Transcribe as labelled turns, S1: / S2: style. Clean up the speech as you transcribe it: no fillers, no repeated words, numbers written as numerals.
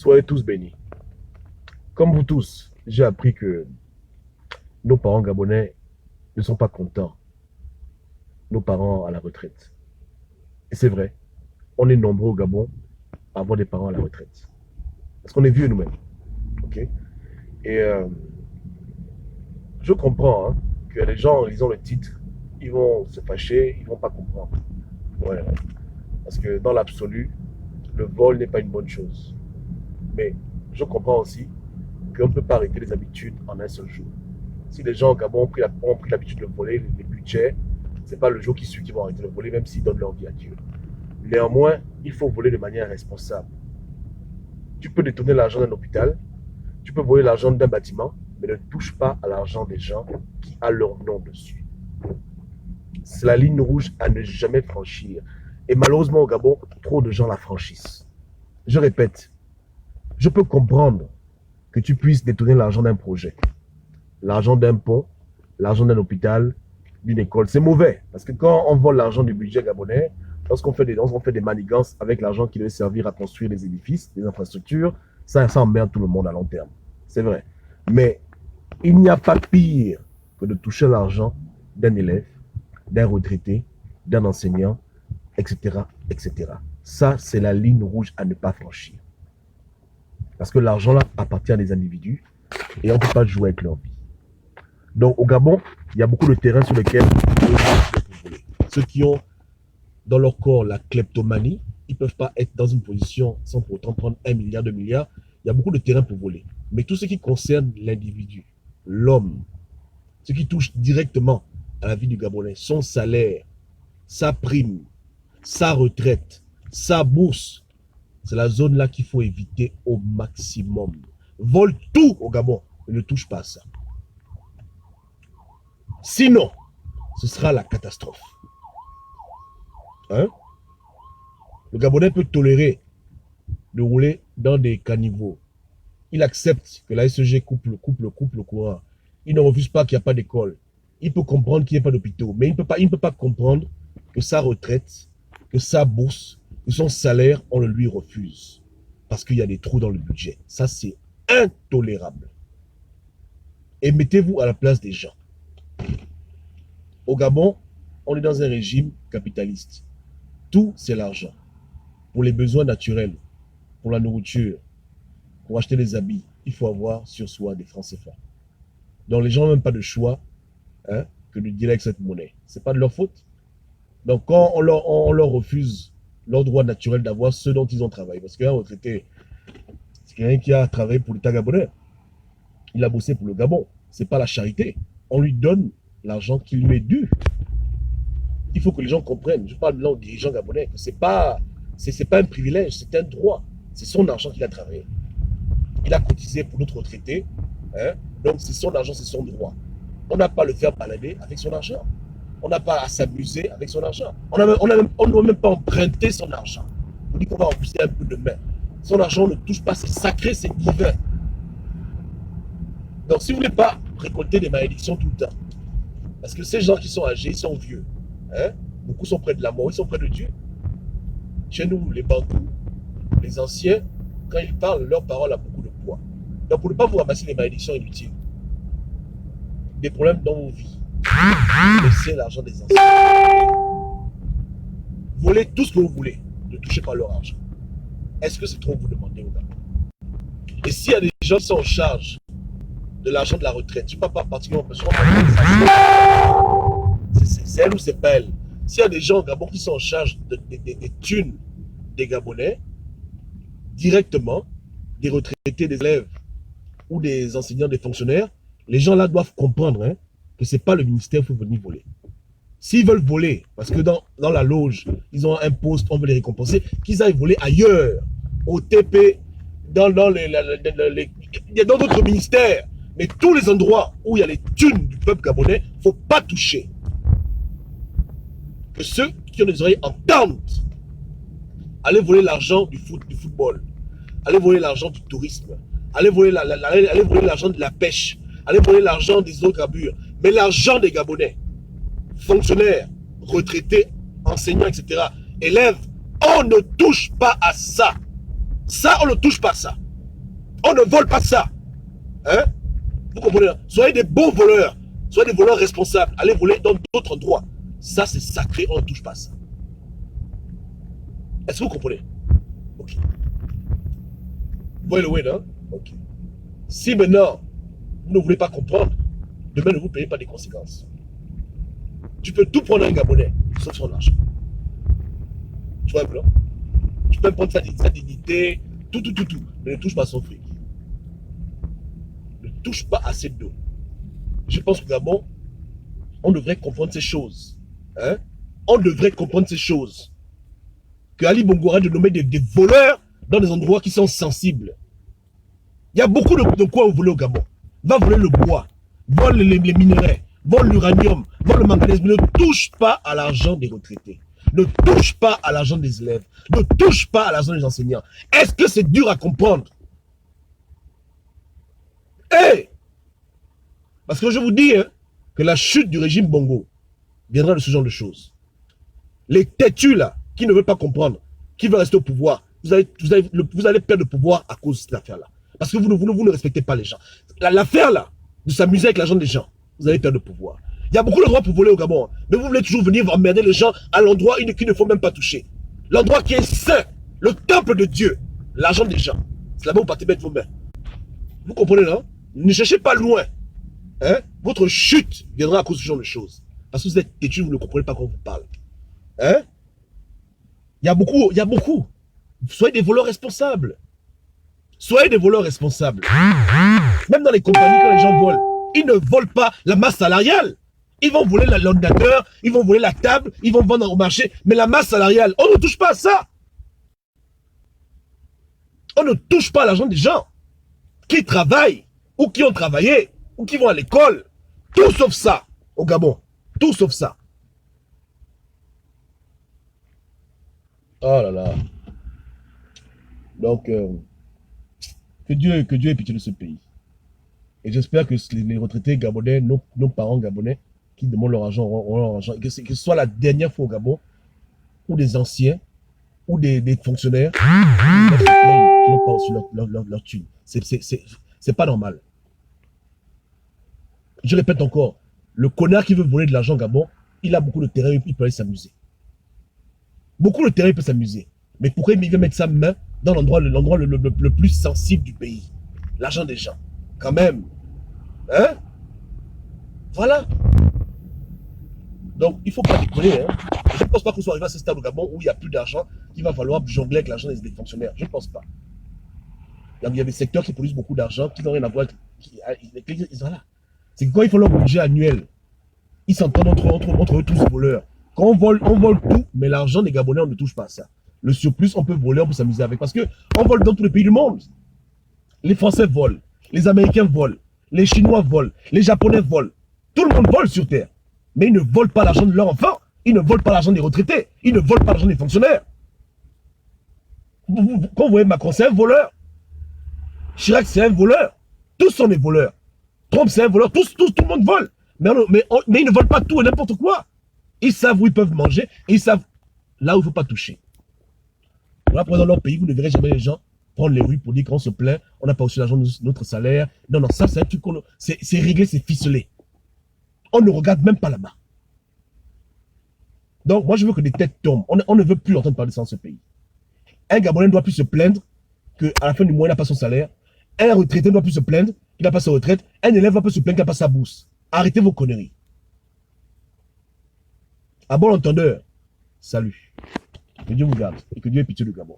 S1: Soyez tous bénis. Comme vous tous, j'ai appris que nos parents gabonais ne sont pas contents. Nos parents à la retraite. Et c'est vrai, on est nombreux au Gabon à avoir des parents à la retraite. Parce qu'on est vieux nous-mêmes. Ok? Et je comprends hein, que les gens, ils ont le titre, ils vont se fâcher, ils ne vont pas comprendre. Ouais. Parce que dans l'absolu, le vol n'est pas une bonne chose. Mais je comprends aussi qu'on ne peut pas arrêter les habitudes en un seul jour. Si les gens au Gabon ont pris l'habitude de voler, les budgets, ce n'est pas le jour qui suit qu'ils vont arrêter de voler, même s'ils donnent leur vie à Dieu. Néanmoins, il faut voler de manière responsable. Tu peux détourner l'argent d'un hôpital, tu peux voler l'argent d'un bâtiment, mais ne touche pas à l'argent des gens qui a leur nom dessus. C'est la ligne rouge à ne jamais franchir. Et malheureusement au Gabon, trop de gens la franchissent. Je répète, je peux comprendre que tu puisses détourner l'argent d'un projet, l'argent d'un pont, l'argent d'un hôpital, d'une école. C'est mauvais, parce que quand on vole l'argent du budget gabonais, lorsqu'on fait des manigances avec l'argent qui devait servir à construire des édifices, des infrastructures, ça emmerde tout le monde à long terme. C'est vrai. Mais il n'y a pas pire que de toucher l'argent d'un élève, d'un retraité, d'un enseignant, etc., etc. Ça, c'est la ligne rouge à ne pas franchir. Parce que l'argent là appartient à des individus et on ne peut pas jouer avec leur vie. Donc au Gabon, il y a beaucoup de terrains sur lesquels ceux qui ont dans leur corps la kleptomanie, ils ne peuvent pas être dans une position sans pour autant prendre 1 milliard, 2 milliards. Il y a beaucoup de terrains pour voler. Mais tout ce qui concerne l'individu, l'homme, ce qui touche directement à la vie du Gabonais, son salaire, sa prime, sa retraite, sa bourse, c'est la zone là qu'il faut éviter au maximum. Vole tout au Gabon, mais ne touche pas à ça. Sinon, ce sera la catastrophe. Hein? Le Gabonais peut tolérer de rouler dans des caniveaux. Il accepte que la SEG coupe le courant. Il ne refuse pas qu'il n'y a pas d'école. Il peut comprendre qu'il n'y a pas d'hôpitaux, mais il ne peut pas comprendre que sa retraite, que sa bourse, que son salaire, on le lui refuse. Parce qu'il y a des trous dans le budget. Ça, c'est intolérable. Et mettez-vous à la place des gens. Au Gabon, on est dans un régime capitaliste. Tout, c'est l'argent. Pour les besoins naturels, pour la nourriture, pour acheter des habits, il faut avoir sur soi des francs CFA. Donc les gens n'ont même pas de choix hein, que de dealer avec cette monnaie. Ce n'est pas de leur faute. Donc quand on leur refuse leur droit naturel d'avoir ce dont ils ont travaillé, parce qu'un retraité, c'est quelqu'un qui a travaillé pour l'État gabonais. Il a bossé pour le Gabon. Ce n'est pas la charité. On lui donne l'argent qui lui est dû. Il faut que les gens comprennent. Je parle là aux dirigeants gabonais que c'est pas un privilège, c'est un droit. C'est son argent qu'il a travaillé. Il a cotisé pour notre retraité. Hein? Donc c'est son argent, c'est son droit. On n'a pas à le faire balader avec son argent. On n'a pas à s'amuser avec son argent. On ne doit même pas emprunter son argent. On dit qu'on va rembourser un peu de main. Son argent ne touche pas, c'est sacré, c'est divin. Donc si vous ne voulez pas récolter des malédictions tout le temps, parce que ces gens qui sont âgés, ils sont vieux. Hein? Beaucoup sont près de la mort, ils sont près de Dieu. Chez nous, les Bantous, les anciens, quand ils parlent, leur parole a beaucoup de poids. Donc pour ne pas vous ramasser les malédictions inutiles, des problèmes dans vos vies, laissez l'argent des anciens. Volez tout ce que vous voulez, ne touchez pas leur argent. Est-ce que c'est trop vous demander au Gabon? Et s'il y a des gens qui sont en charge de l'argent de la retraite, je ne parle pas particulièrement parce que c'est elle ou c'est pas elle. S'il y a des gens au Gabon qui sont en charge des thunes des Gabonais, directement, des retraités, des élèves ou des enseignants, des fonctionnaires, les gens là doivent comprendre hein, que ce n'est pas le ministère qu'il faut venir voler. S'ils veulent voler, parce que dans la loge, ils ont un poste, on veut les récompenser, qu'ils aillent voler ailleurs, au TP, dans d'autres ministères. Mais tous les endroits où il y a les thunes du peuple gabonais, il ne faut pas toucher. Que ceux qui ont des oreilles entendent. Allez voler l'argent du football. Allez voler l'argent du tourisme. Allez voler l'argent de la pêche. Allez voler l'argent des hydrocarbures. Mais l'argent des Gabonais, fonctionnaires, retraités, enseignants, etc., élèves, on ne touche pas à ça. Ça, on ne touche pas à ça. On ne vole pas ça. Hein? Vous comprenez? Soyez des bons voleurs. Soyez des voleurs responsables. Allez voler dans d'autres endroits. Ça, c'est sacré. On ne touche pas à ça. Est-ce que vous comprenez? Ok. Vous voyez le win, hein? Ok. Si maintenant, vous ne voulez pas comprendre, demain ne vous payez pas des conséquences. Tu peux tout prendre à un Gabonais, sauf son argent. Tu vois, blanc? Tu peux prendre sa dignité, tout, mais ne touche pas à son fric. Ne touche pas à ses dos. Je pense qu'au Gabon, on devrait comprendre ces choses. Hein? On devrait comprendre ces choses. Que Ali Bongo arrête de nommer des voleurs dans des endroits qui sont sensibles. Il y a beaucoup de quoi vous voulez au Gabon. Va voler le bois, vole les minerais, vole l'uranium, vole le manganèse, mais ne touche pas à l'argent des retraités. Ne touche pas à l'argent des élèves. Ne touche pas à l'argent des enseignants. Est-ce que c'est dur à comprendre? Hey! Parce que je vous dis hein, que la chute du régime Bongo viendra de ce genre de choses. Les têtus là, qui ne veulent pas comprendre, qui veulent rester au pouvoir, vous allez perdre le pouvoir à cause de cette affaire-là. Parce que vous ne respectez pas les gens. L'affaire là, de s'amuser avec l'argent des gens, vous allez perdre le pouvoir. Il y a beaucoup d'endroits pour voler au Gabon, mais vous voulez toujours venir emmerder les gens à l'endroit qu'il ne faut même pas toucher. L'endroit qui est saint, le temple de Dieu, l'argent des gens. C'est là-bas où vous partez mettre vos mains. Vous comprenez, non? Ne cherchez pas loin. Hein? Votre chute viendra à cause de ce genre de choses. Parce que vous êtes têtu, vous ne comprenez pas quand on vous parle. Hein? Il y a beaucoup. Soyez des voleurs responsables. Soyez des voleurs responsables. Même dans les compagnies, quand les gens volent, ils ne volent pas la masse salariale. Ils vont voler l'ordinateur, ils vont voler la table, ils vont vendre au marché. Mais la masse salariale, on ne touche pas à ça. On ne touche pas à l'argent des gens qui travaillent, ou qui ont travaillé, ou qui vont à l'école. Tout sauf ça au Gabon. Tout sauf ça. Oh là là. Donc, que Dieu ait pitié de ce pays. Et j'espère que les retraités gabonais, nos parents gabonais, qui demandent leur argent, auront leur argent. Et que ce soit la dernière fois au Gabon, où des anciens, ou des fonctionnaires, qui n'ont pas reçu leur thune. C'est pas normal. Je répète encore, le connard qui veut voler de l'argent au Gabon, il a beaucoup de terrain, il peut aller s'amuser. Beaucoup de terrain, il peut s'amuser. Mais pourquoi il veut mettre sa main dans l'endroit le plus sensible du pays? L'argent des gens. Quand même. Hein? Voilà. Donc, il ne faut pas déconner. Hein? Je ne pense pas qu'on soit arrivé à ce stade au Gabon où il n'y a plus d'argent, qu'il va falloir jongler avec l'argent des fonctionnaires. Je ne pense pas. Il y a des secteurs qui produisent beaucoup d'argent, qui n'ont rien à voir avec... Voilà. C'est que quand ils font leur budget annuel, ils s'entendent entre eux tous voleurs. Quand on vole tout, mais l'argent des Gabonais, on ne touche pas à ça. Le surplus, on peut voler, on peut s'amuser avec. Parce qu'on vole dans tous les pays du monde. Les Français volent, les Américains volent, les Chinois volent, les Japonais volent. Tout le monde vole sur Terre. Mais ils ne volent pas l'argent de leurs enfants. Ils ne volent pas l'argent des retraités. Ils ne volent pas l'argent des fonctionnaires. Quand vous voyez Macron, c'est un voleur. Chirac, c'est un voleur. Tous sont des voleurs. Trump, c'est un voleur. Tout le monde vole. Mais ils ne volent pas tout et n'importe quoi. Ils savent où ils peuvent manger. Et ils savent là où il ne faut pas toucher. Là, dans leur pays, vous ne verrez jamais les gens prendre les rues pour dire qu'on se plaint, on n'a pas reçu l'argent de notre salaire. Non, ça, c'est un truc c'est réglé, c'est ficelé. On ne regarde même pas là-bas. Donc, moi, je veux que des têtes tombent. On ne veut plus entendre parler de ça dans ce pays. Un Gabonais ne doit plus se plaindre qu'à la fin du mois, il n'a pas son salaire. Un retraité ne doit plus se plaindre qu'il n'a pas sa retraite. Un élève ne doit plus se plaindre qu'il n'a pas sa bourse. Arrêtez vos conneries. À bon entendeur, salut. Que Dieu vous garde et que Dieu ait pitié du Gabon.